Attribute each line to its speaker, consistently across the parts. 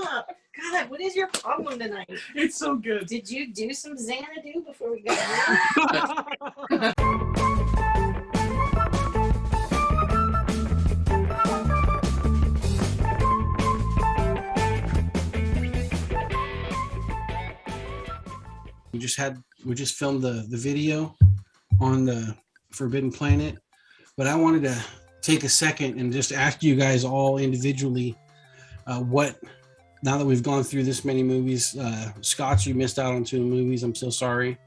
Speaker 1: up. God, what is your problem tonight?
Speaker 2: It's so good.
Speaker 1: Did you do some Xanadu before we got here?
Speaker 3: We just filmed the video on the Forbidden Planet, but I wanted to take a second and just ask you guys all individually what, now that we've gone through this many movies, Scott, you missed out on 2 movies. I'm so sorry,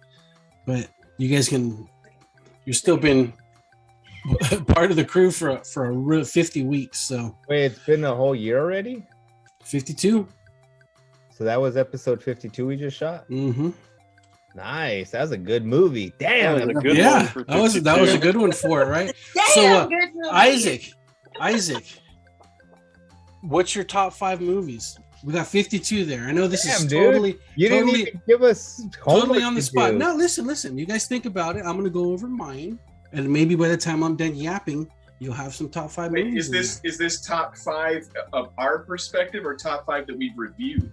Speaker 3: but you guys you've still been part of the crew for a real 50 weeks. So
Speaker 4: wait, it's been a whole year already?
Speaker 3: 52.
Speaker 4: So that was episode 52 we just shot?
Speaker 3: Mm-hmm.
Speaker 4: Nice. That was a good movie. Damn.
Speaker 5: That was a good
Speaker 3: Yeah,
Speaker 5: one for
Speaker 3: that was a good one for it, right? So
Speaker 1: good movie.
Speaker 3: Isaac, what's your top 5 movies? We got 52 there. I know this is
Speaker 4: Dude.
Speaker 3: totally
Speaker 4: You didn't even give us
Speaker 3: totally on the
Speaker 4: to
Speaker 3: spot.
Speaker 4: do.
Speaker 3: No, listen. You guys think about it. I'm gonna go over mine, and maybe by the time I'm done yapping, you'll have some top 5
Speaker 2: Wait,
Speaker 3: movies.
Speaker 2: is this top 5 of our perspective or top 5 that we've reviewed?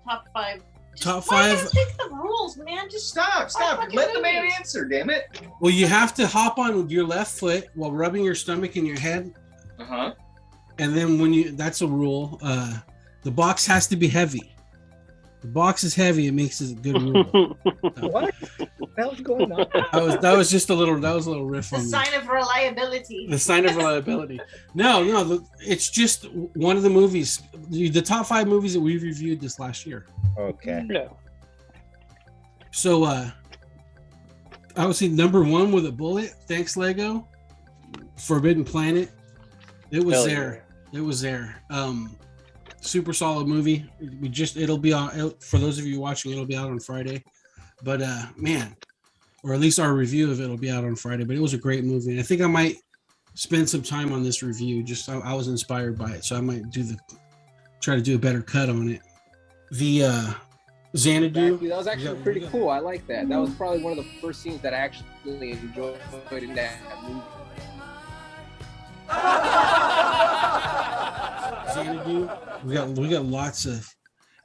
Speaker 1: Top 5.
Speaker 3: Top
Speaker 1: Why
Speaker 3: 5.
Speaker 1: you take the rules, man? Just
Speaker 2: Stop.
Speaker 1: fucking
Speaker 2: Let the man
Speaker 1: movies.
Speaker 2: answer, damn it.
Speaker 3: Well, you have to hop on your left foot while rubbing your stomach and your head,
Speaker 2: Uh-huh.
Speaker 3: and then that's a rule. The box has to be heavy. The box is heavy. It makes it a good rule.
Speaker 4: What the hell's going on?
Speaker 3: That was just a little riff
Speaker 1: the
Speaker 3: on
Speaker 1: sign of reliability.
Speaker 3: the sign of reliability. No, it's just one of the movies, the top 5 movies that we reviewed this last year.
Speaker 4: Okay.
Speaker 5: Yeah.
Speaker 3: So I would say number 1 with a bullet. Thanks, Lego. Forbidden Planet. It was
Speaker 5: Hell
Speaker 3: there. It was there. Super solid movie. It'll be on for those of you watching. It'll be out on Friday. But man, or at least our review of it will be out on Friday. But it was a great movie, and I think I might spend some time on this review. Just I was inspired by it, so I might try to do a better cut on it. The Xanadu.
Speaker 6: That was actually pretty cool. I like that. That was probably one of the first scenes that I actually enjoyed in that movie.
Speaker 3: Xanadu. We got lots of.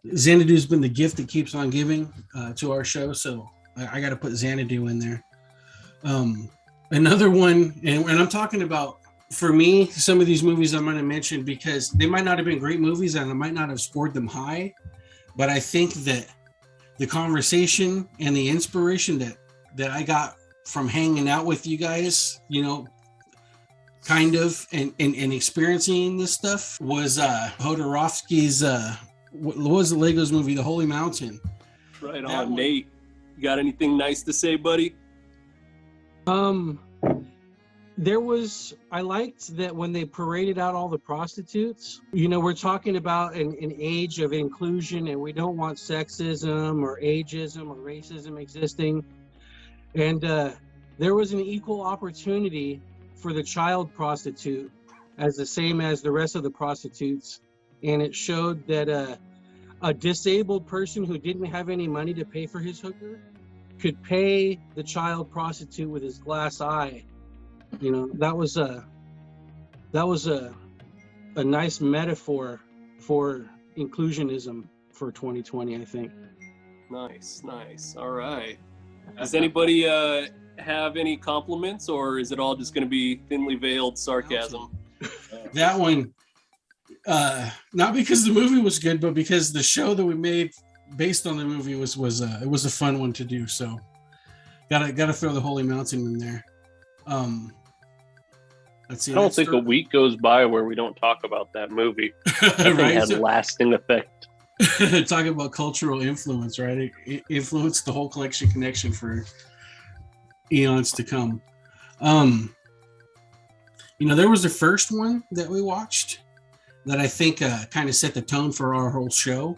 Speaker 3: Xanadu's been the gift that keeps on giving to our show, so I got to put Xanadu in there. Another one, and I'm talking about, for me, some of these movies I'm going to mention because they might not have been great movies and I might not have scored them high, but I think that the conversation and the inspiration that I got from hanging out with you guys, kind of, and experiencing this stuff was Jodorowsky's, what was the Legos movie, The Holy Mountain?
Speaker 5: Right
Speaker 3: That
Speaker 5: on,
Speaker 3: one.
Speaker 5: Nate. You got anything nice to say, buddy?
Speaker 7: I liked that when they paraded out all the prostitutes. We're talking about an age of inclusion, and we don't want sexism or ageism or racism existing. And there was an equal opportunity for the child prostitute as the same as the rest of the prostitutes. And it showed that a disabled person who didn't have any money to pay for his hooker could pay the child prostitute with his glass eye. That was a nice metaphor for inclusionism for 2020, I think.
Speaker 5: Nice. All right. Does anybody have any compliments, or is it all just going to be thinly veiled sarcasm?
Speaker 3: That one, not because the movie was good, but because the show that we made based on the movie was it was a fun one to do. So gotta throw The Holy Mountain in there. Let's see.
Speaker 5: I don't think a week goes by where we don't talk about that movie. That thing
Speaker 3: Right?
Speaker 5: had lasting effect.
Speaker 3: Talking about cultural influence, right? It influenced the whole collection connection for eons to come. There was the first one that we watched that I think kind of set the tone for our whole show.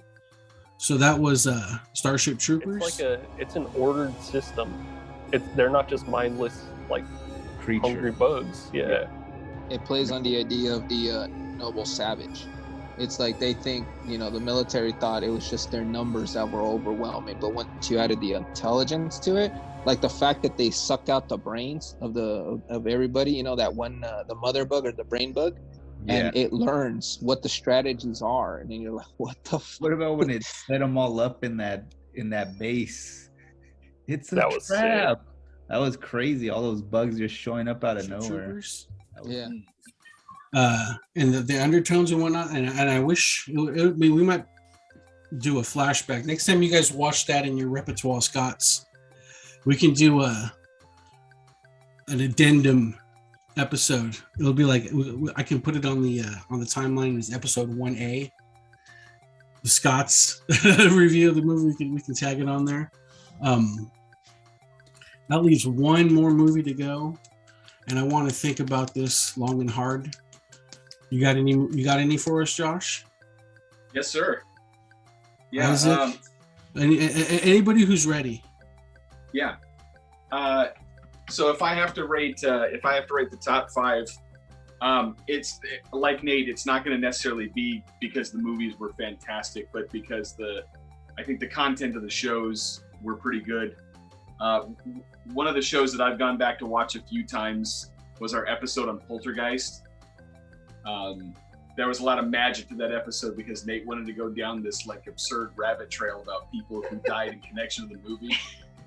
Speaker 3: So that was Starship Troopers.
Speaker 5: It's an ordered system. They're not just mindless hungry
Speaker 4: Creature.
Speaker 5: bugs. Yeah.
Speaker 6: It plays on the idea of the noble savage. It's like they think, the military thought it was just their numbers that were overwhelming. But once you added the intelligence to it, like the fact that they sucked out the brains of everybody, that one, the mother bug or the brain bug, and it learns what the strategies are, and then you're like, what the fuck?
Speaker 8: What about when it set them all up in that base? It's a
Speaker 5: That was sick.
Speaker 8: trap. That was crazy. All those bugs just showing up out of nowhere.
Speaker 3: Troopers.
Speaker 8: That was
Speaker 6: Yeah.
Speaker 8: neat.
Speaker 3: And the undertones and whatnot. And I wish we might do a flashback next time you guys watch that in your repertoire, Scots. We can do an addendum episode. It'll be like I can put it on the timeline as episode 1A. The Scots review of the movie. We can tag it on there. That leaves one more movie to go, and I want to think about this long and hard. You got any for us, Josh?
Speaker 2: Yes, sir. Yeah.
Speaker 3: Isaac? Anybody who's ready.
Speaker 2: Yeah. So if I have to rate the top 5, it's like Nate. It's not going to necessarily be because the movies were fantastic, but because I think the content of the shows were pretty good. One of the shows that I've gone back to watch a few times was our episode on Poltergeist. There was a lot of magic to that episode because Nate wanted to go down this like absurd rabbit trail about people who died in connection to the movie,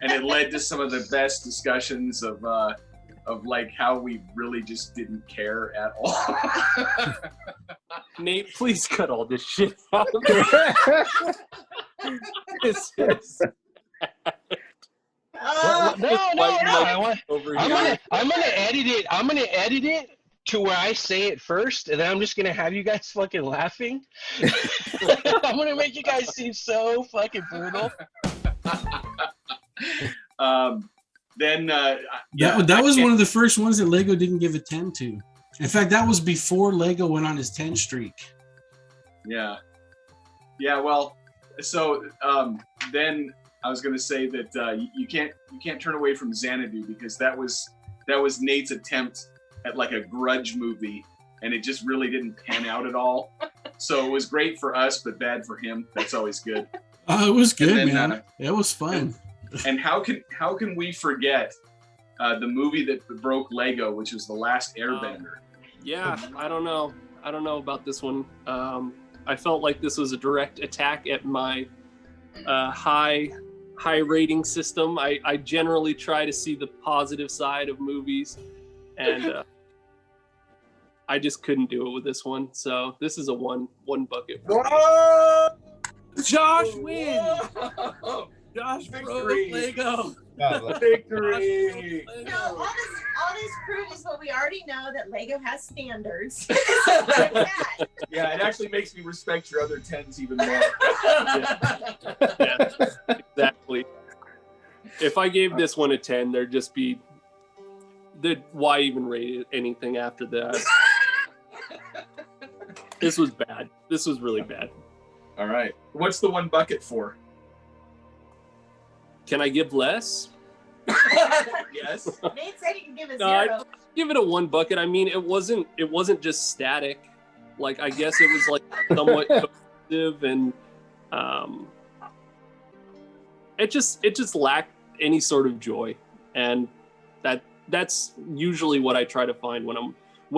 Speaker 2: and it led to some of the best discussions of like how we really just didn't care at all.
Speaker 5: Nate, please cut all this shit out. This is
Speaker 1: Oh,
Speaker 7: I'm gonna edit it. I'm gonna edit it to where I say it first, and then I'm just gonna have you guys fucking laughing. I'm gonna make you guys seem so fucking brutal.
Speaker 3: That was one of the first ones that Lego didn't give a 10 to. In fact, that was before Lego went on his 10 streak.
Speaker 2: Yeah. Well, so then I was going to say that you can't turn away from Xanadu because that was Nate's attempt at like a grudge movie, and it just really didn't pan out at all. So it was great for us, but bad for him. That's always good.
Speaker 3: Oh, it was good,
Speaker 2: then,
Speaker 3: man. It was fun.
Speaker 2: And how can we forget the movie that broke Lego, which was The Last Airbender?
Speaker 5: Yeah, I don't know about this one. I felt like this was a direct attack at my high rating system. I generally try to see the positive side of movies, and I just couldn't do it with this one. So this is a one bucket.
Speaker 2: Whoa!
Speaker 5: Josh wins.
Speaker 2: Whoa!
Speaker 5: Josh
Speaker 2: Victory.
Speaker 5: broke Lego.
Speaker 2: Victory!
Speaker 1: no, all this proves what we already know, that Lego has standards.
Speaker 2: Yeah, it actually makes me respect your other 10s even more.
Speaker 5: Yeah, exactly. If I gave this one a 10, there'd just be why even rate it anything after that? This was bad. This was really bad.
Speaker 2: All right. What's the one bucket for?
Speaker 5: Can I give less?
Speaker 2: Yes.
Speaker 1: Nate said he can give a
Speaker 5: No,
Speaker 1: 0.
Speaker 5: I'd give it a 1 bucket. I mean, it wasn't just static. Like, I guess it was like somewhat cohesive, and it just lacked any sort of joy. And that's usually what I try to find when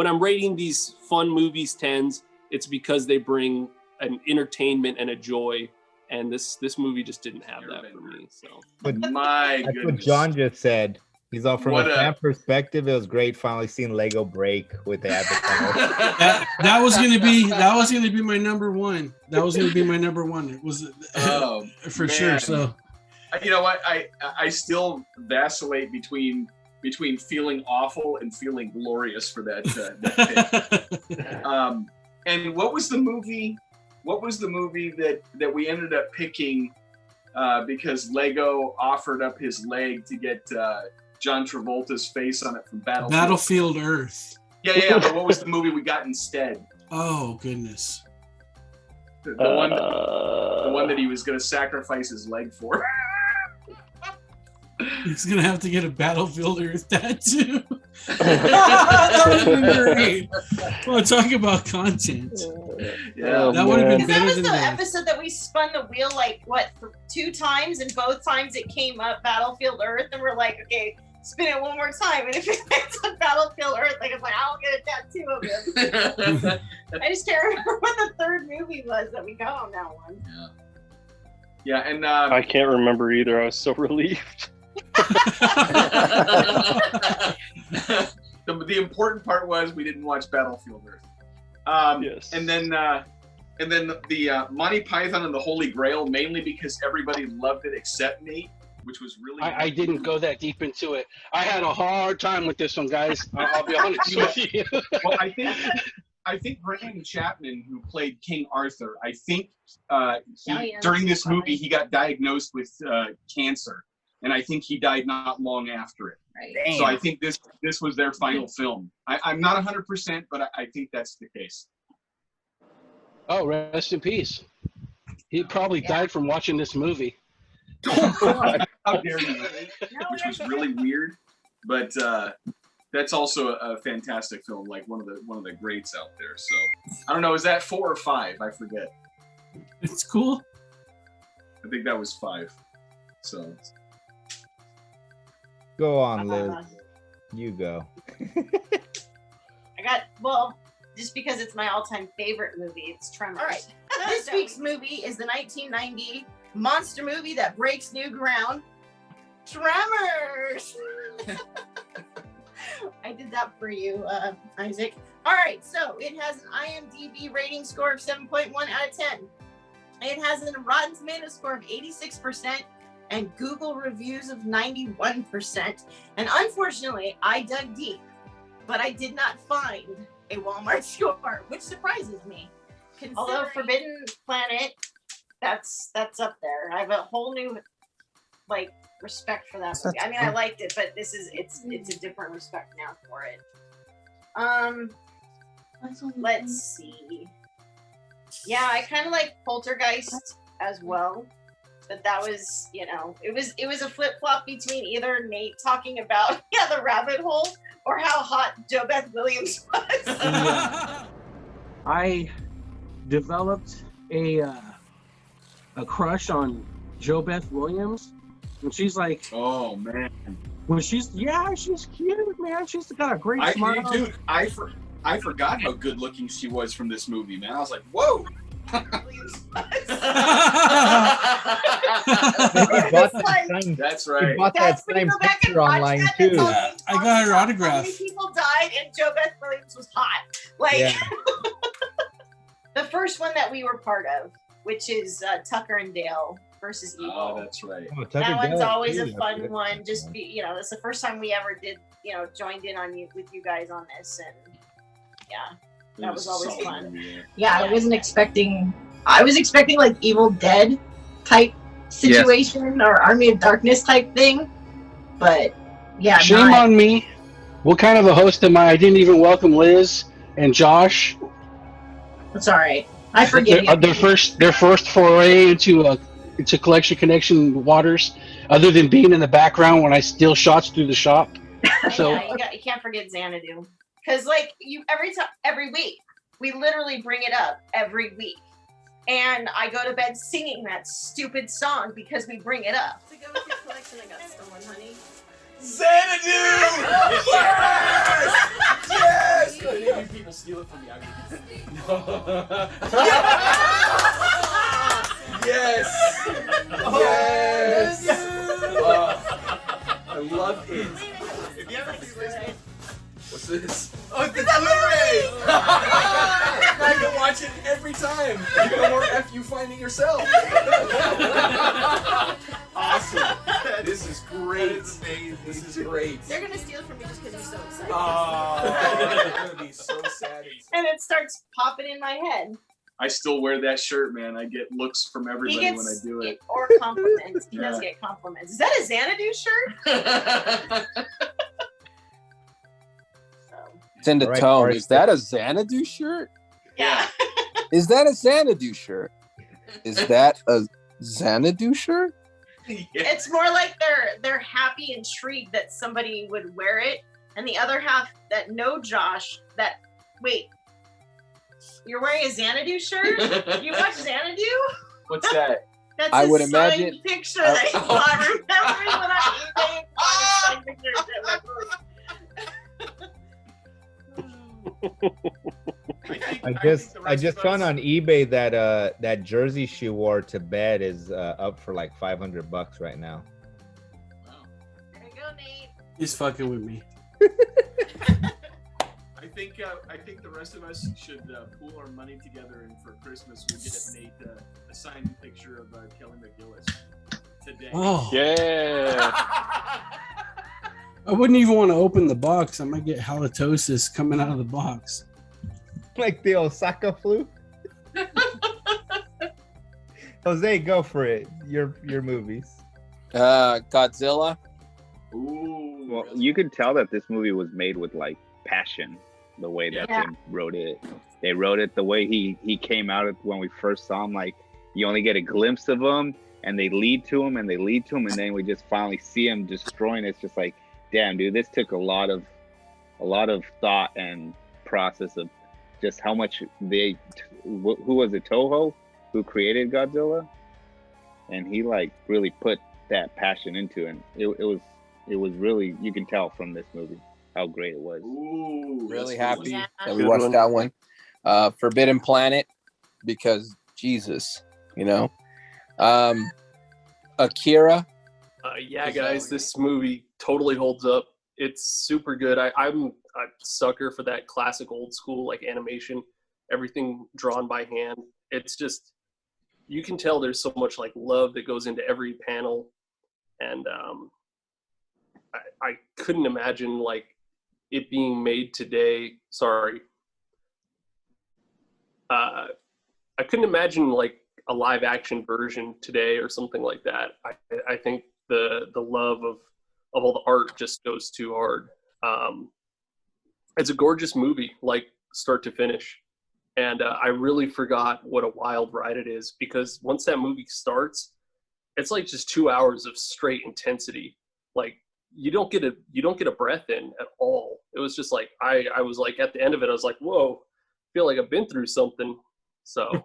Speaker 5: I'm rating these fun movies 10s. It's because they bring an entertainment and a joy. And this movie just didn't have that for me. So
Speaker 2: My
Speaker 4: That's
Speaker 2: goodness.
Speaker 4: what John just said. He's all from
Speaker 2: What
Speaker 4: a
Speaker 2: a-
Speaker 4: fan perspective. It was great finally seeing Lego break with the Avatar.
Speaker 3: That was gonna be my number one. That was gonna be my number one. It was
Speaker 2: Oh,
Speaker 3: for
Speaker 2: man.
Speaker 3: sure. So
Speaker 2: You know what? I still vacillate between feeling awful and feeling glorious for that pick. And what was the movie that we ended up picking because Lego offered up his leg to get John Travolta's face on it from
Speaker 3: Battlefield Earth.
Speaker 2: Yeah. But what was the movie we got instead?
Speaker 3: Oh goodness.
Speaker 2: The one that he was going to sacrifice his leg for.
Speaker 3: He's gonna have to get a Battlefield Earth tattoo. That would be great. Well, talk about content.
Speaker 2: Yeah.
Speaker 3: That would have been
Speaker 1: Because that
Speaker 3: better
Speaker 1: was
Speaker 3: than
Speaker 1: the
Speaker 3: that.
Speaker 1: episode that we spun the wheel like 2 times, and both times it came up Battlefield Earth, and we're like, okay, spin it one more time. And if it's a Battlefield Earth, like, it's like, I'll get a tattoo of him. I just can't remember what the third movie was that we got on that one.
Speaker 2: Yeah, and
Speaker 5: I can't remember either. I was so relieved.
Speaker 2: the important part was we didn't watch Battlefield Earth.
Speaker 5: Yes.
Speaker 2: And then the Monty Python and the Holy Grail, mainly because everybody loved it except me, which was really.
Speaker 3: I didn't go that deep into it. I had a hard time with this one, guys. I'll be honest with you.
Speaker 2: Well, I think Brian Chapman, who played King Arthur, I think during this movie he got diagnosed with cancer, and I think he died not long after it.
Speaker 1: Right.
Speaker 2: So I think this was their final film. I'm not 100%, but I think that's the case.
Speaker 3: Oh, rest in peace. He probably died from watching this movie.
Speaker 2: How dare you? Which was really weird, but that's also a fantastic film, like one of the greats out there. So I don't know, is that 4 or 5? I forget.
Speaker 3: It's cool.
Speaker 2: I think that was 5. So
Speaker 4: Go on, Liz. You go.
Speaker 1: Just because it's my all-time favorite movie, it's Tremors.
Speaker 9: All right.
Speaker 1: This week's movie is the 1990 monster movie that breaks new ground, Tremors. I did that for you, Isaac. All right, so it has an IMDb rating score of 7.1 out of 10. It has a Rotten Tomatoes score of 86% and Google reviews of 91%. And unfortunately, I dug deep, but I did not find a Walmart score, which surprises me. Although Forbidden Planet, that's up there. I have a whole new respect for that movie. I mean, I liked it, but it's a different respect now for it. Let's see. Yeah, I kind of like Poltergeist as well, but that was, it was a flip flop between either Nate talking about the rabbit hole or how hot JoBeth Williams was.
Speaker 7: I developed a crush on JoBeth Williams, and she's like,
Speaker 2: oh man,
Speaker 7: when she's cute, man. She's got a great smile.
Speaker 2: Dude, I forgot how good looking she was from this movie, man. I was like, whoa. That's right.
Speaker 4: He bought that same picture online too.
Speaker 3: I got her autograph.
Speaker 1: How many people died and JoBeth Williams was hot. The first one that we were part of, which is Tucker and Dale versus Evil.
Speaker 2: Oh, that's right.
Speaker 1: That one's always a fun one. Just it's the first time we ever did, joined in on with you guys on this, and that was always fun. Yeah, I wasn't expecting. I was expecting like Evil Dead type situation or Army of Darkness type thing, but
Speaker 3: shame on me. What kind of a host am I? I didn't even welcome Liz and Josh.
Speaker 1: It's all right. I forgive you.
Speaker 3: Their first foray into Collection Connection waters, other than being in the background when I steal shots through the shop. So
Speaker 1: you can't forget Xanadu, because every week we literally bring it up every week, and I go to bed singing that stupid song because we bring it up. To go with your collection, I got stolen, honey.
Speaker 2: Xanadu! Yes! Yes! Maybe people steal it from me. Yes! Yes! I love it. If you ever see this, what's this? Oh, it's the Blu-ray! I can watch it every time. No more F you finding yourself. Awesome. This is great. This is great.
Speaker 1: They're gonna steal it from me just because you're so excited.
Speaker 2: Oh, I'm gonna be so sad.
Speaker 1: And it starts popping in my head.
Speaker 2: I still wear that shirt, man. I get looks from everybody when I do it.
Speaker 1: Or compliments. He does get compliments. Is that a Xanadu shirt?
Speaker 10: It's in the tone. Is that a Xanadu shirt?
Speaker 1: Yeah.
Speaker 10: Is that a Xanadu shirt? Is that a Xanadu shirt?
Speaker 1: It's more like they're happy, intrigued that somebody would wear it, and the other half that know Josh that wait, you're wearing a Xanadu shirt? You watch Xanadu?
Speaker 2: What's that?
Speaker 1: That's
Speaker 6: I
Speaker 1: his
Speaker 6: would
Speaker 1: signed
Speaker 6: imagine-
Speaker 1: picture that he bought. Remember he went on eBay and bought his signed picture of that movie.
Speaker 4: I just found on eBay that that jersey she wore to bed is up for like $500 right now.
Speaker 1: There you go, Nate.
Speaker 3: He's fucking with me.
Speaker 2: I think the rest of us should pool our money together, and for Christmas we'll get Nate a signed picture of Kelly McGillis today.
Speaker 3: Oh,
Speaker 5: Yeah.
Speaker 3: I wouldn't even want to open the box. I might get halitosis coming out of the box.
Speaker 4: Like the Osaka flu. Jose, go for it. Your movies.
Speaker 6: Godzilla.
Speaker 2: Ooh.
Speaker 4: Well, you could tell that this movie was made with like passion. The way that
Speaker 1: Yeah.
Speaker 4: they wrote it, the way he came out when we first saw him. Like you only get a glimpse of him, and they lead to him, and then we just finally see him destroying. It's just like, damn, dude, this took a lot of thought and process of just how much who was it, Toho, who created Godzilla, and he like really put that passion into it. It was really, you can tell from this movie how great it was.
Speaker 2: Ooh,
Speaker 6: Really
Speaker 2: that's
Speaker 6: happy
Speaker 1: Yeah.
Speaker 6: that we
Speaker 5: Good
Speaker 6: watched
Speaker 5: one.
Speaker 6: that one. Forbidden Planet, because Jesus, you know. Akira.
Speaker 5: Yeah, guys, this movie totally holds up. It's super good. I'm a sucker for that classic old school like animation, everything drawn by hand. It's just, you can tell there's so much like love that goes into every panel, and I couldn't imagine like it being made today. Sorry, I couldn't imagine like a live action version today or something like that. I think the love of all the art just goes too hard. It's a gorgeous movie, like start to finish. And I really forgot what a wild ride it is, because once that movie starts, it's like just 2 hours of straight intensity. Like you don't get a breath in at all. It was just like, I was like, at the end of it, I was like, whoa, I feel like I've been through something. So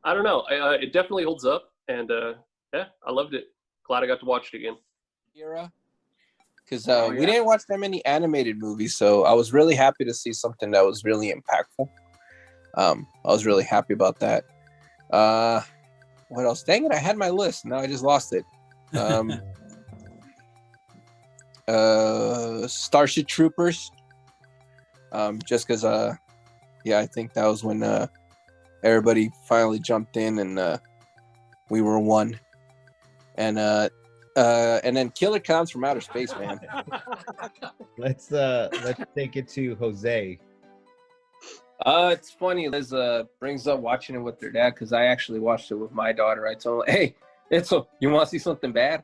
Speaker 5: I don't know. It definitely holds up, and yeah, I loved it. Glad I got to watch it again.
Speaker 6: Era, because
Speaker 2: Oh,
Speaker 6: we
Speaker 2: yeah.
Speaker 6: didn't watch that many animated movies, so I was really happy to see something that was really impactful. I was really happy about that. What else? Dang it, I had my list. Now I just lost it. Starship Troopers. Just because, yeah, I think that was when everybody finally jumped in and we were one. And then Killer Clowns from Outer Space, man.
Speaker 4: Let's take it to Jose.
Speaker 6: It's funny. Liz brings up watching it with their dad, because I actually watched it with my daughter. I told her, "Hey, you want to see something bad?"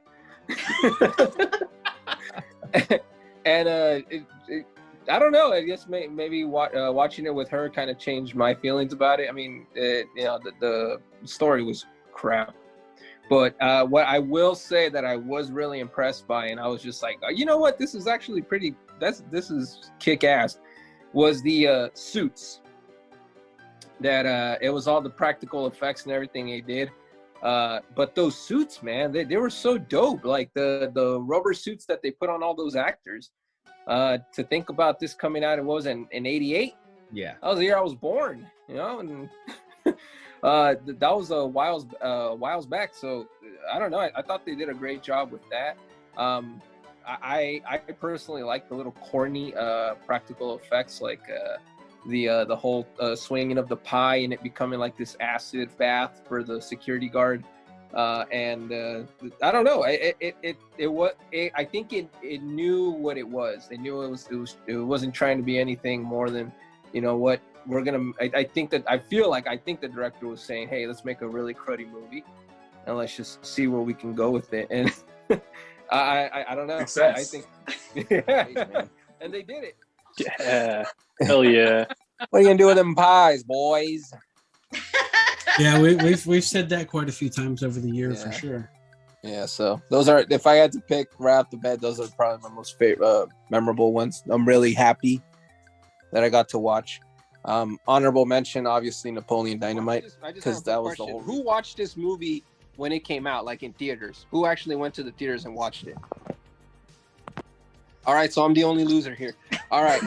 Speaker 6: And I don't know. I guess maybe watching it with her kind of changed my feelings about it. I mean, the story was crap. But what I will say that I was really impressed by, and I was just like, you know what, this is actually pretty. This is kick ass. Was the suits. That it was all the practical effects and everything they did. But those suits, man, they were so dope. Like the rubber suits that they put on all those actors. To think about this coming out, it was in '88.
Speaker 4: Yeah.
Speaker 6: That was the year I was born, you know, and that was a whiles back. So I don't know. I thought they did a great job with that. I personally like the little corny practical effects, like the whole swinging of the pie and it becoming like this acid bath for the security guard. And I don't know. I think it knew what it was. They knew it wasn't trying to be anything more than, you know what, we're gonna. I think the director was saying, hey, let's make a really cruddy movie, and let's just see where we can go with it. And I don't know. I think, and they did it.
Speaker 5: Yeah, hell yeah.
Speaker 6: What are you gonna do with them pies, boys?
Speaker 3: Yeah, we've said that quite a few times over the year, for
Speaker 6: Yeah.
Speaker 3: sure.
Speaker 6: Yeah, so those are, if I had to pick right off the bat, those are probably my most favorite, memorable ones. I'm really happy that I got to watch. Honorable mention, obviously, Napoleon Dynamite, because that was the whole. Who watched this movie
Speaker 9: when it came out, like in theaters? Who actually went to the theaters and watched it? All right, so I'm the only loser here. All right.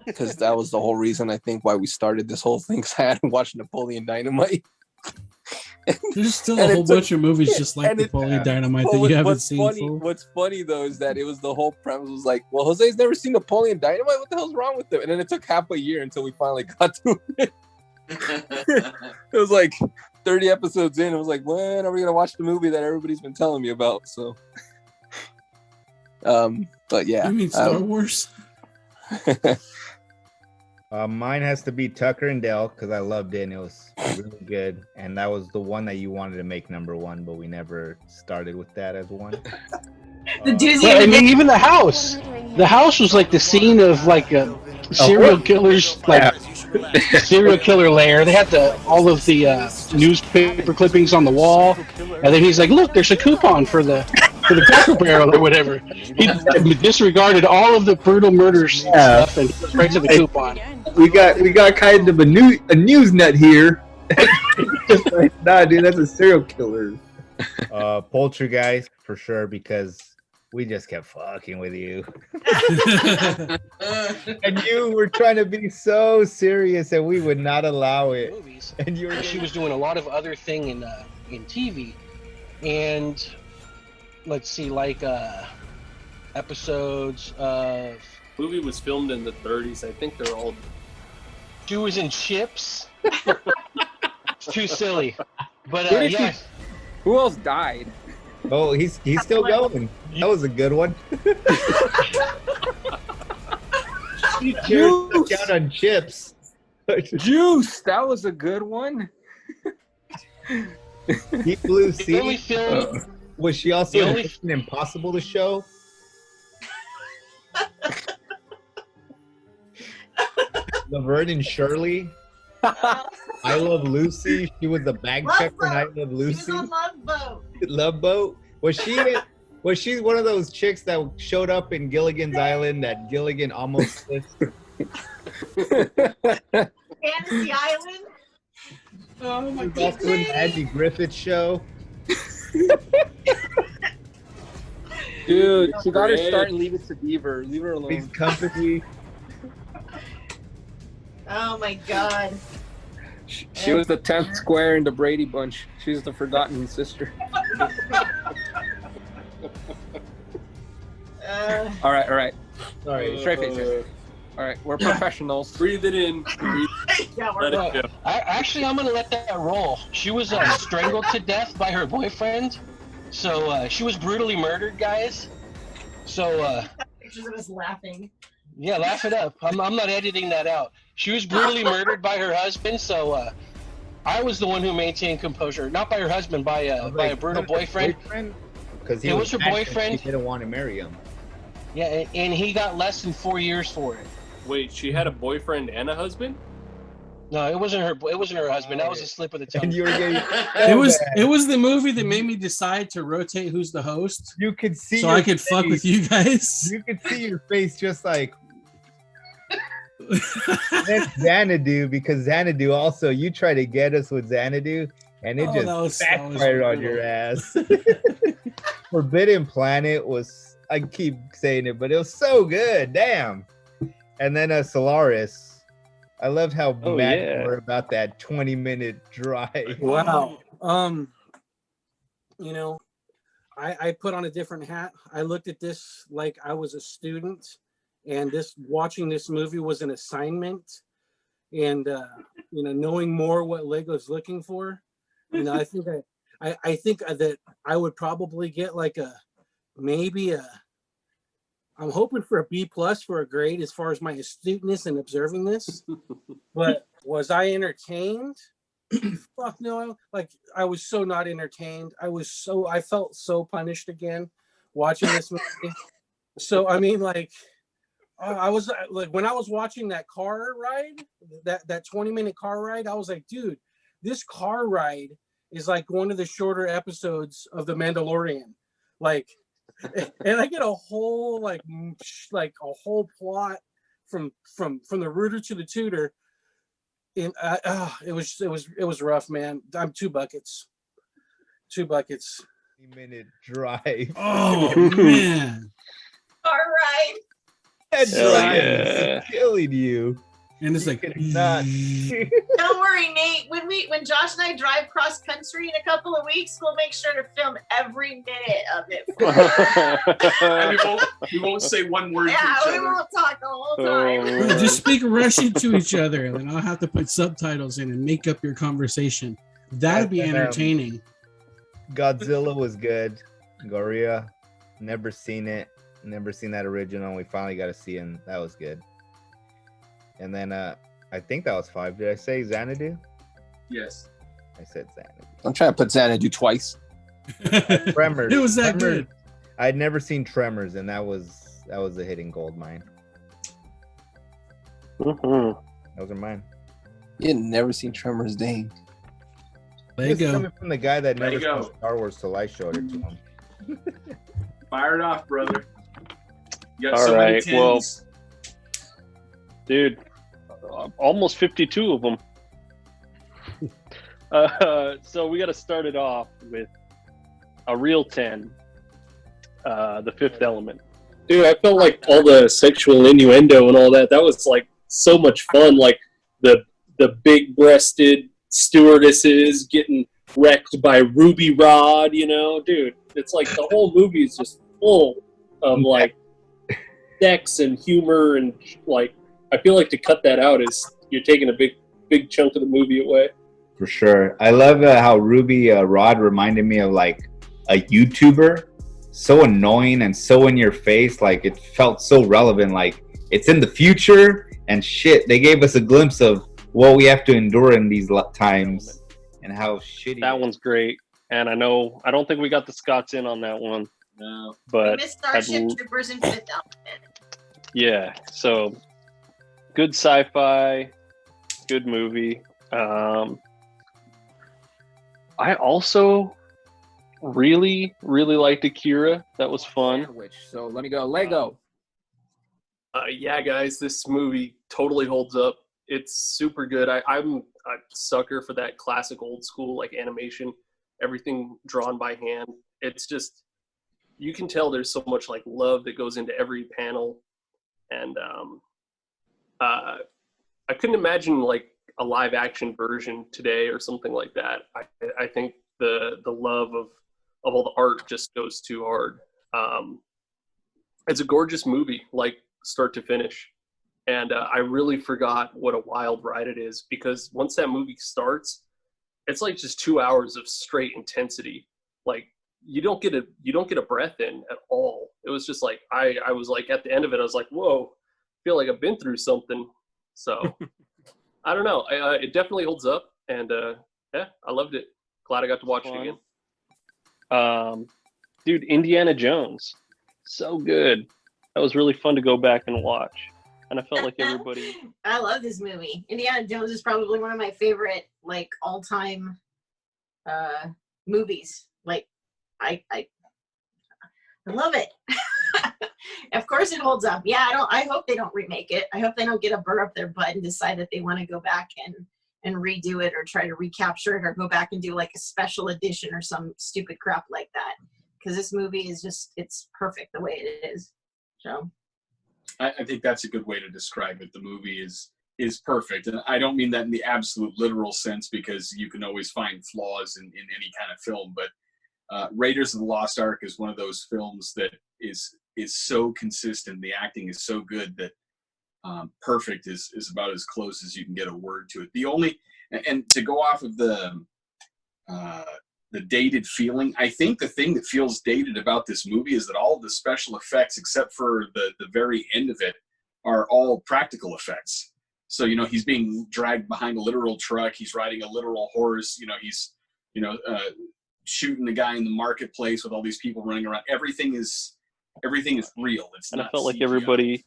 Speaker 10: Because that was the whole reason I think why we started this whole thing. 'Cause I hadn't watched Napoleon Dynamite.
Speaker 3: There's still a whole bunch of movies just like Napoleon Dynamite that you haven't seen.
Speaker 10: What's funny though is that it was the whole premise was like, well, Jose's never seen Napoleon Dynamite. What the hell's wrong with him? And then it took half a year until we finally got to it. It was like 30 episodes in. It was like, when are we gonna watch the movie that everybody's been telling me about? So, but yeah,
Speaker 3: You mean Star Wars?
Speaker 8: Mine has to be Tucker and Dale because I loved it and it was really good. And that was the one that you wanted to make number one, but we never started with that as one.
Speaker 1: The doozy.
Speaker 7: Well, and even the house. The house was like the scene of like a serial killer's like serial killer lair. They had all of the newspaper clippings on the wall, and then he's like, "Look, there's a coupon for the Cracker Barrel or whatever." He disregarded all of the brutal murders stuff and goes right to the coupon.
Speaker 8: We got kind of a news nut here. Just like, nah, dude, that's a serial killer. Poltergeist for sure because we just kept fucking with you. And you were trying to be so serious and we would not allow it.
Speaker 7: Movies.
Speaker 8: And you were
Speaker 7: She was doing a lot of other thing in TV, and let's see, like episodes of.
Speaker 5: Movie was filmed in the 30s. I think they're all.
Speaker 7: She was in Chips. It's too silly, but yeah.
Speaker 9: Who else died?
Speaker 8: Oh, he's still going. That was a good one. Juice out on Chips.
Speaker 9: Juice. That was a good one.
Speaker 8: Deep Blue
Speaker 7: The only
Speaker 8: Sea.
Speaker 7: film.
Speaker 8: Was she also
Speaker 7: The
Speaker 8: in
Speaker 7: only-
Speaker 8: Mission Impossible to show? Laverne and Shirley. I Love Lucy. She was the bag
Speaker 1: Love
Speaker 8: checker in I
Speaker 1: Boat.
Speaker 8: Love
Speaker 1: She was
Speaker 8: Lucy.
Speaker 1: on Love Boat.
Speaker 8: Love Boat. Was she one of those chicks that showed up in Gilligan's Island that Gilligan almost kissed?
Speaker 1: Fantasy Island.
Speaker 9: Oh my
Speaker 8: She was also in the Andy Griffith Show.
Speaker 9: Dude, she got her start and Leave It to Beaver. Leave her
Speaker 8: Three's
Speaker 9: alone.
Speaker 8: Company.
Speaker 1: Oh my God.
Speaker 9: She was the 10th square in the Brady Bunch. She's the forgotten sister. All right.
Speaker 8: Sorry.
Speaker 9: Straight face. All right, we're professionals.
Speaker 5: Breathe it in.
Speaker 1: Yeah,
Speaker 5: Let
Speaker 1: we're
Speaker 5: it go.
Speaker 7: Actually, I'm gonna let that roll. She was strangled to death by her boyfriend, so she was brutally murdered, guys. So
Speaker 1: pictures of us laughing.
Speaker 7: yeah, laugh it up. I'm not editing that out. She was brutally murdered by her husband, so I was the one who maintained composure. Not by her husband, by a brutal boyfriend.
Speaker 8: Because
Speaker 7: It was her
Speaker 8: mad 'cause
Speaker 7: boyfriend.
Speaker 8: She didn't want to marry him.
Speaker 7: Yeah, and he got less than 4 years for it.
Speaker 5: Wait, she had a boyfriend and a husband?
Speaker 7: No, it wasn't her. It wasn't her husband. That was a slip of the tongue.
Speaker 8: And you were getting
Speaker 3: It was the movie that made me decide to rotate who's the host,
Speaker 8: you could see
Speaker 3: so
Speaker 8: your
Speaker 3: I could fuck with
Speaker 8: face.
Speaker 3: you guys.
Speaker 8: You could see your face just like that's Xanadu because Xanadu also you try to get us with Xanadu and it
Speaker 3: Oh,
Speaker 8: just
Speaker 3: that was
Speaker 8: backfired on
Speaker 3: brutal.
Speaker 8: your ass. Forbidden Planet was I keep saying it, but it was so good. Damn. And then Solaris. I loved how
Speaker 4: Oh,
Speaker 8: mad
Speaker 4: yeah.
Speaker 8: you were about that 20-minute drive.
Speaker 7: Wow. You know, I put on a different hat. I looked at this like I was a student, and watching this movie was an assignment. And you know, knowing more what Lego's looking for, you know, I think that I would probably get like I'm hoping for a B+ for a grade as far as my astuteness in observing this. But was I entertained? Fuck no. Like I was so not entertained. I felt so punished again watching this movie. So I mean, like I was like when I was watching that car ride, that 20-minute car ride, I was like, dude, this car ride is like one of the shorter episodes of The Mandalorian. Like, and I get a whole like a whole plot from the rooter to the tutor. And it was rough, man. I'm 2 buckets.
Speaker 3: 2 buckets.
Speaker 8: 3-minute drive.
Speaker 3: Oh man.
Speaker 1: All right.
Speaker 8: That
Speaker 4: Hell
Speaker 8: drive
Speaker 4: yeah.
Speaker 8: is killing you.
Speaker 3: And it's like
Speaker 8: Not.
Speaker 1: Don't worry, Nate. When Josh and I drive cross country in a couple of weeks, we'll make sure to film every minute of it.
Speaker 2: And we won't say one word to
Speaker 1: Yeah,
Speaker 2: each
Speaker 1: we
Speaker 2: other.
Speaker 1: won't talk the whole time.
Speaker 3: Bro, just speak Russian to each other, and then I'll have to put subtitles in and make up your conversation. That'd be
Speaker 8: And,
Speaker 3: entertaining.
Speaker 8: Godzilla was good. Gorilla, never seen it. Never seen that original. We finally got to see it. That was good. And then I think that was 5. Did I say Xanadu?
Speaker 2: Yes.
Speaker 8: I said Xanadu.
Speaker 10: I'm trying to put Xanadu twice.
Speaker 8: Tremors.
Speaker 3: It was that
Speaker 8: Tremors.
Speaker 3: good.
Speaker 8: I'd never seen Tremors, and that was a hitting gold mine.
Speaker 5: Mhm.
Speaker 8: Those are mine.
Speaker 10: You had never seen Tremors, dang.
Speaker 3: There you
Speaker 8: This is
Speaker 3: go.
Speaker 8: coming from the guy that
Speaker 2: There
Speaker 8: never
Speaker 2: you go.
Speaker 8: saw Star Wars till I showed it to him.
Speaker 2: Fire it off, brother. You got
Speaker 5: All
Speaker 2: so many
Speaker 5: right, well-
Speaker 2: tens.
Speaker 5: Dude, almost 52 of them. So we got to start it off with a real 10, The Fifth Element. Dude, I felt like all the sexual innuendo and all that was like so much fun. Like the big-breasted stewardesses getting wrecked by Ruby Rod, dude. It's like the whole movie is just full of like sex and humor, and like I feel like to cut that out is you're taking a big chunk of the movie away.
Speaker 8: For sure. I love how Ruby Rod reminded me of like a YouTuber. So annoying and so in your face. Like it felt so relevant. Like it's in the future and shit. They gave us a glimpse of what we have to endure in these times and how shitty.
Speaker 5: That one's great, and I don't think we got the Scots in on that one,
Speaker 2: No.
Speaker 1: We
Speaker 5: but
Speaker 1: missed Starship
Speaker 5: I'd-
Speaker 1: Troopers and Fifth Element.
Speaker 5: yeah. So good sci-fi, good movie. I also really liked Akira. That was fun.
Speaker 10: Sandwich. So let me go. Lego.
Speaker 5: Yeah, guys, this movie totally holds up. It's super good. I'm a sucker for that classic old school like animation, everything drawn by hand. It's just, you can tell there's so much like love that goes into every panel, and I couldn't imagine like a live action version today or something like that. I think the love of all the art just goes too hard. It's a gorgeous movie, like start to finish. And I really forgot what a wild ride it is, because once that movie starts, it's like just 2 hours of straight intensity. Like you don't get a breath in at all. It was just like I was like at the end of it, I was like, whoa, I feel like I've been through something. So I don't know. It definitely holds up, and yeah, I loved it. Glad I got to watch it again. Dude, Indiana Jones, so good. That was really fun to go back and watch. And I felt like everybody.
Speaker 1: I love this movie. Indiana Jones is probably one of my favorite, like, all-time movies. Like, I love it. Of course, it holds up. Yeah, I hope they don't remake it. I hope they don't get a burr up their butt and decide that they want to go back and redo it, or try to recapture it, or go back and do like a special edition or some stupid crap like that. Because this movie is it's perfect the way it is. So.
Speaker 2: I think that's a good way to describe it. The movie is perfect, and I don't mean that in the absolute literal sense, because you can always find flaws in any kind of film. But Raiders of the Lost Ark is one of those films that is so consistent. The acting is so good that perfect is about as close as you can get a word to it. The only, and to go off of the dated feeling, I think the thing that feels dated about this movie is that all of the special effects, except for the very end of it, are all practical effects. So, he's being dragged behind a literal truck. He's riding a literal horse. He's, shooting the guy in the marketplace with all these people running around. Everything is real. It's
Speaker 5: And
Speaker 2: not
Speaker 5: I felt like
Speaker 2: CGI.
Speaker 5: everybody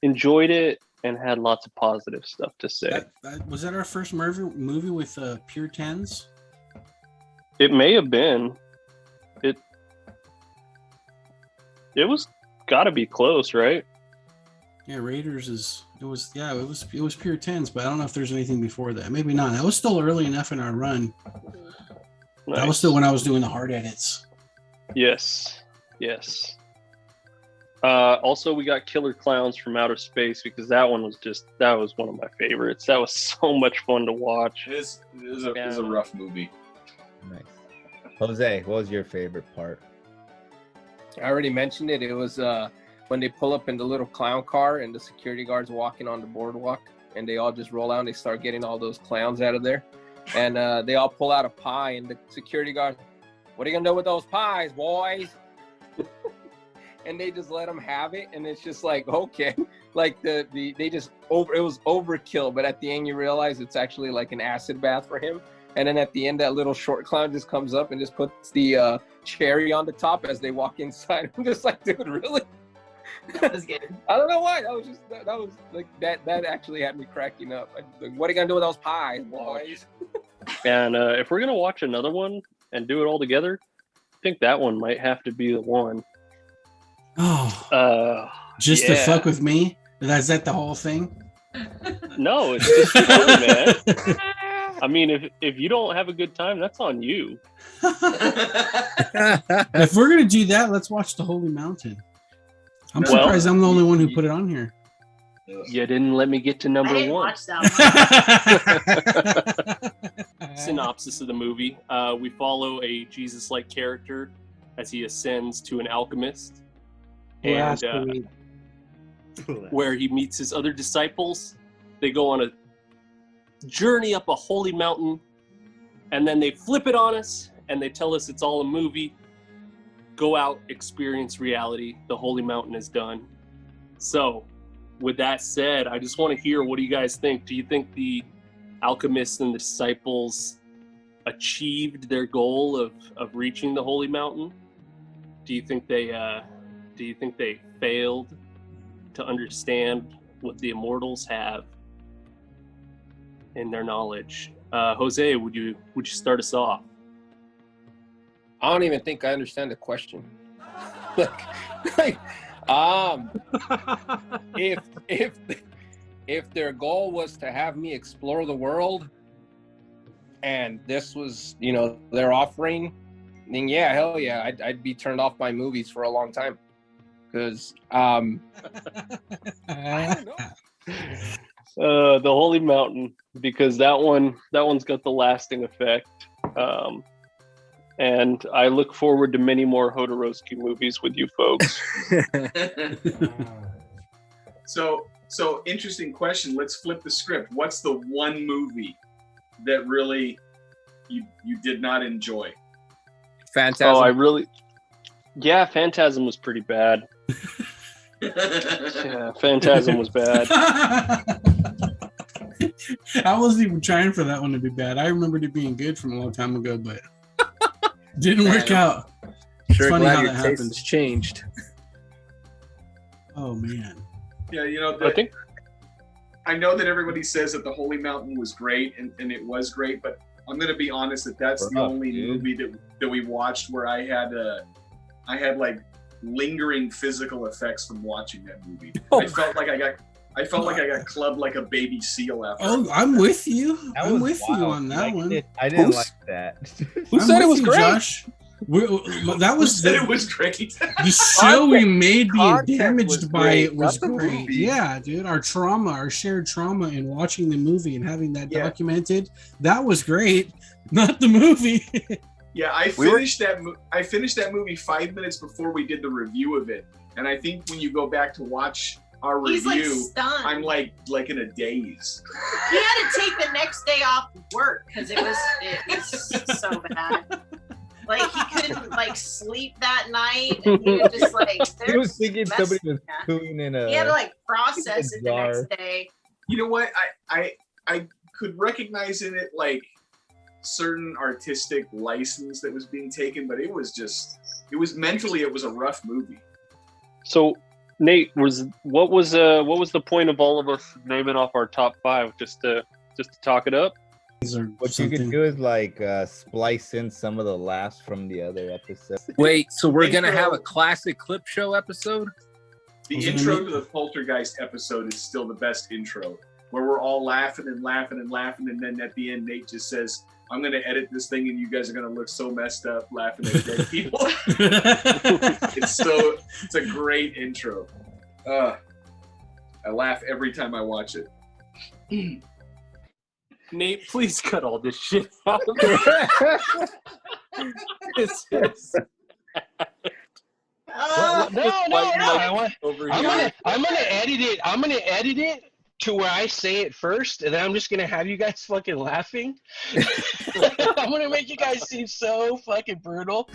Speaker 5: enjoyed it and had lots of positive stuff to say.
Speaker 3: Was that our first movie with pure tens?
Speaker 5: It may have been. It was got to be close, right?
Speaker 3: Yeah, Raiders it was pure tens, but I don't know if there's anything before that. Maybe not. That was still early enough in our run. That was still when I was doing the hard edits.
Speaker 5: Yes. Also, we got Killer Clowns from Outer Space because that was one of my favorites. That was so much fun to watch.
Speaker 2: It is a rough movie.
Speaker 8: Nice. Jose, what was your favorite part?
Speaker 9: I already mentioned it. It was when they pull up in the little clown car and the security guards walking on the boardwalk, and they all just roll out and they start getting all those clowns out of there. And they all pull out a pie, and the security guards, "What are you gonna do with those pies, boys?" And they just let them have it, and it's just like, okay, like they just it was overkill. But at the end, you realize it's actually like an acid bath for him. And then at the end, that little short clown just comes up and just puts the cherry on the top as they walk inside. I'm just like, dude, really?
Speaker 1: That was good.
Speaker 9: I don't know why. That was like that actually had me cracking up. Like, what are you gonna do with those pies, boys?
Speaker 5: And if we're gonna watch another one and do it all together, I think that one might have to be the one.
Speaker 3: Oh, just to fuck with me? Is that the whole thing?
Speaker 5: No, it's just fun, man. I mean, if you don't have a good time, that's on you.
Speaker 3: If we're gonna do that, let's watch The Holy Mountain. I'm surprised I'm the only one who put it on here.
Speaker 5: You didn't let me get to number
Speaker 1: I didn't
Speaker 5: one.
Speaker 1: watch that one.
Speaker 5: Synopsis of the movie: we follow a Jesus-like character as he ascends to an alchemist, and where he meets his other disciples. They go on a journey up a holy mountain, and then they flip it on us and they tell us it's all a movie. Go out, experience reality. The holy mountain is done. So with that said, I just want to hear, what do you guys think? Do you think the alchemists and the disciples achieved their goal of reaching the holy mountain? Do you think they failed to understand what the immortals have in their knowledge? Jose, would you start us off?
Speaker 9: I don't even think I understand the question. If their goal was to have me explore the world, and this was, their offering, then yeah, hell yeah, I'd be turned off by movies for a long time, because I don't know.
Speaker 5: The Holy Mountain, because that one's got the lasting effect. And I look forward to many more Jodorowsky movies with you folks.
Speaker 2: So interesting question. Let's flip the script. What's the one movie that really you did not enjoy?
Speaker 9: Phantasm.
Speaker 5: Phantasm was pretty bad. Yeah, Phantasm was bad.
Speaker 3: I wasn't even trying for that one to be bad. I remembered it being good from a long time ago, but didn't work out. It's
Speaker 9: Sure
Speaker 3: funny
Speaker 9: glad
Speaker 3: how
Speaker 9: your
Speaker 3: that
Speaker 9: taste
Speaker 3: happens.
Speaker 9: has changed.
Speaker 3: Oh man.
Speaker 2: Yeah, I know that everybody says that The Holy Mountain was great, and it was great, but I'm going to be honest that's the only movie that we watched where I had like lingering physical effects from watching that movie. I felt like I got clubbed like a baby seal after.
Speaker 3: Oh, I'm with you.
Speaker 8: That
Speaker 3: I'm
Speaker 8: was
Speaker 3: with you
Speaker 8: wild.
Speaker 3: on that one.
Speaker 8: I didn't like that.
Speaker 9: Who said it was great?
Speaker 3: Josh. That was
Speaker 2: It was great.
Speaker 3: the show we made being
Speaker 10: Content
Speaker 3: damaged
Speaker 10: was
Speaker 3: by
Speaker 10: great,
Speaker 3: it was
Speaker 10: not the
Speaker 3: great.
Speaker 10: movie.
Speaker 3: Yeah, dude, our shared trauma in watching the movie and having that
Speaker 2: Yeah.
Speaker 3: documented, that was great. Not the movie.
Speaker 2: Yeah, I finished that movie 5 minutes before we did the review of it, and I think when you go back to watch our
Speaker 1: He's like
Speaker 2: review,
Speaker 1: stunned.
Speaker 2: I'm like in a daze.
Speaker 1: He had to take the next day off work because it was so bad. Like he couldn't sleep that night, and he was just like,
Speaker 8: He was thinking somebody was pooing in a.
Speaker 1: He had to process it the
Speaker 8: jar.
Speaker 1: next day.
Speaker 2: You know what? I could recognize in it certain artistic license that was being taken, but it was mentally it was a rough movie.
Speaker 5: So, Nate, what was the point of all of us naming off our top 5 just to talk it up?
Speaker 8: What you could do is splice in some of the laughs from the other episodes.
Speaker 9: Wait, so we're gonna
Speaker 2: Intro.
Speaker 9: have a classic clip show episode?
Speaker 2: The
Speaker 3: Was it
Speaker 2: intro
Speaker 3: Nate?
Speaker 2: to the Poltergeist episode is still the best intro, where we're all laughing and laughing and laughing, and then at the end Nate just says, I'm gonna edit this thing, and you guys are gonna look so messed up laughing at dead people. It's a great intro. I laugh every time I watch it.
Speaker 5: Nate, please cut all this shit out. It's just-
Speaker 11: No.
Speaker 5: over
Speaker 11: I'm
Speaker 5: here.
Speaker 11: gonna edit it. I'm gonna edit it to where I say it first, and then I'm just gonna have you guys fucking laughing. I'm gonna make you guys seem so fucking brutal.